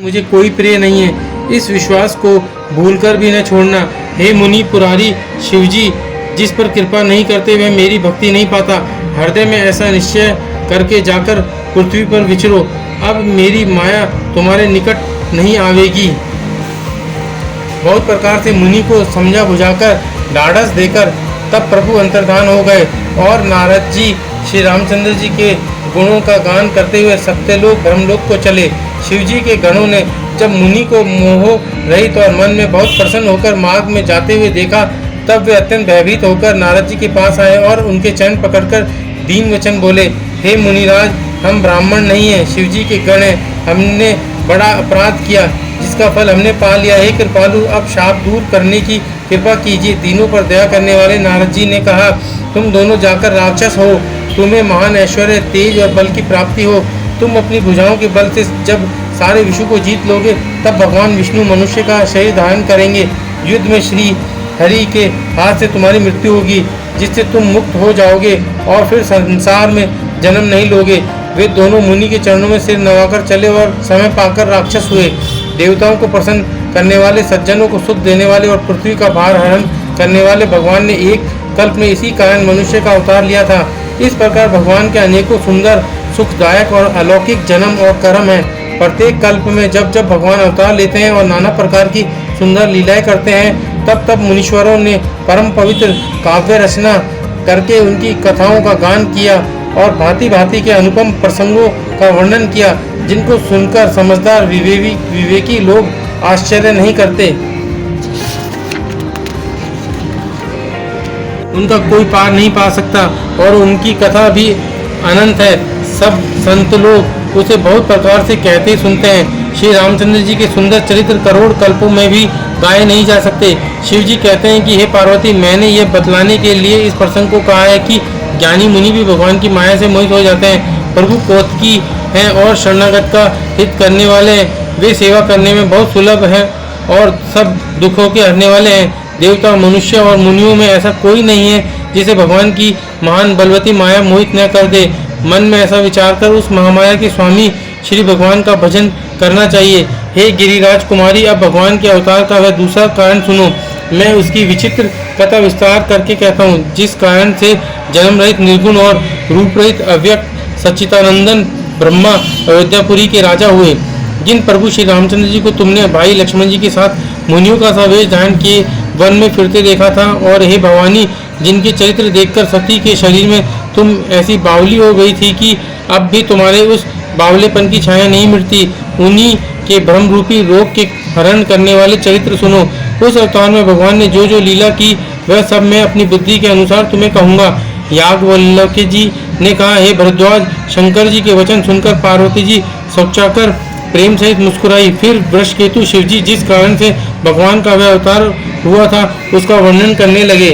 मुझे कोई प्रिय नहीं है, इस विश्वास को भूलकर भी न छोड़ना। हे मुनि पुरारी शिवजी, जिस पर कृपा नहीं करते वह मेरी भक्ति नहीं पाता। हृदय में ऐसा निश्चय करके जाकर पृथ्वी पर विचरो। अब मेरी माया तुम्हारे निकट नहीं आवेगी। बहुत प्रकार से मुनि को समझा बुझाकर ढाढ़स देकर तब प्रभु अंतर्धान हो गए और नारद जी श्री रामचंद्र जी के गुणों का गान करते हुए सत्यलोक ब्रह्मलोक को चले। शिवजी के गणों ने जब मुनि को मोह रहित और मन में बहुत प्रसन्न होकर मार्ग में जाते हुए देखा, तब वे अत्यंत भयभीत होकर नारद जी के पास आए और उनके चरण पकड़कर दीन वचन बोले, हे मुनिराज, हम ब्राह्मण नहीं हैं, शिवजी के गण हैं। हमने बड़ा अपराध किया जिसका फल हमने पा लिया। हे कृपालु, अब शाप दूर करने की कृपा कीजिए। तीनों पर दया करने वाले नारद जी ने कहा, तुम दोनों जाकर राक्षस हो, तुम्हें महान ऐश्वर्य, तेज और बल की प्राप्ति हो। तुम अपनी भुजाओं के बल से जब सारे विश्व को जीत लोगे, तब भगवान विष्णु मनुष्य का शरीर धारण करेंगे। युद्ध में श्री हरि के हाथ से तुम्हारी मृत्यु होगी, जिससे तुम मुक्त हो जाओगे और फिर संसार में जन्म नहीं लोगे। वे दोनों मुनि के चरणों में सिर नवाकर चले और समय पाकर राक्षस हुए। देवताओं को प्रसन्न करने वाले, सज्जनों को सुख देने वाले और पृथ्वी का भार हरण करने वाले भगवान ने एक कल्प में इसी कारण मनुष्य का अवतार लिया था। इस प्रकार भगवान के अनेकों सुंदर, सुखदायक और अलौकिक जन्म और कर्म हैं। प्रत्येक कल्प में जब जब भगवान अवतार लेते हैं और नाना प्रकार की सुंदर लीलाएं करते हैं, तब तब मुनीश्वरों ने परम पवित्र काव्य रचना करके उनकी कथाओं का गान किया और भांति भांति के अनुपम प्रसंगों का वर्णन किया, जिनको सुनकर समझदार विवेकी लोग आश्चर्य नहीं करते। उनका कोई पार नहीं पा सकता और उनकी कथा भी अनंत है। सब संत लोग उसे बहुत प्रकार से कहते सुनते हैं। श्री रामचंद्र जी के सुंदर चरित्र करोड़ कल्पों में भी गाए नहीं जा सकते। शिव जी कहते हैं कि हे पार्वती, मैंने यह बतलाने के लिए इस प्रसंग को कहा है कि ज्ञानी मुनि भी भगवान की माया से मोहित हो जाते हैं। प्रभु कौतकी हैं और शरणागत का हित करने वाले हैं। वे सेवा करने में बहुत सुलभ हैं और सब दुखों के हरने वाले हैं। देवता, मनुष्य और मुनियों में ऐसा कोई नहीं है जिसे भगवान की महान बलवती माया मोहित न कर दे। मन में ऐसा विचार कर उस महामाया के स्वामी श्री भगवान का भजन करना चाहिए। हे गिरिराज कुमारी, अब भगवान के अवतार का वह दूसरा कारण सुनो। मैं उसकी विचित्र कथा विस्तार करके कहता हूँ, जिस कारण से जन्म रहित, निर्गुण और रूप रहित अव्यक्त सच्चिदानंदन ब्रह्मा अयोध्यापुरी के राजा हुए। जिन प्रभु श्री रामचंद्र जी को तुमने भाई लक्ष्मण जी के साथ मुनियों का सा वेश धारण किए वन में फिरते देखा था, और हे भवानी, जिनके चरित्र देखकर सती के शरीर में तुम ऐसी बावली हो गई थी कि अब भी तुम्हारे उस बावलेपन की छाया नहीं मिटती, उन्हीं के भ्रम रूपी रोग के हरण करने वाले चरित्र सुनो। उस अवतार में भगवान ने जो जो लीला की वह सब मैं अपनी बुद्धि के अनुसार तुम्हें कहूँगा। याज्ञवल्क्य जी ने कहा, हे भरद्वाज, शंकर जी के वचन सुनकर पार्वती जी सोचाकर प्रेम सहित मुस्कुराई। फिर वृषकेतु शिवजी जिस कारण से भगवान का वह अवतार हुआ था उसका वर्णन करने लगे।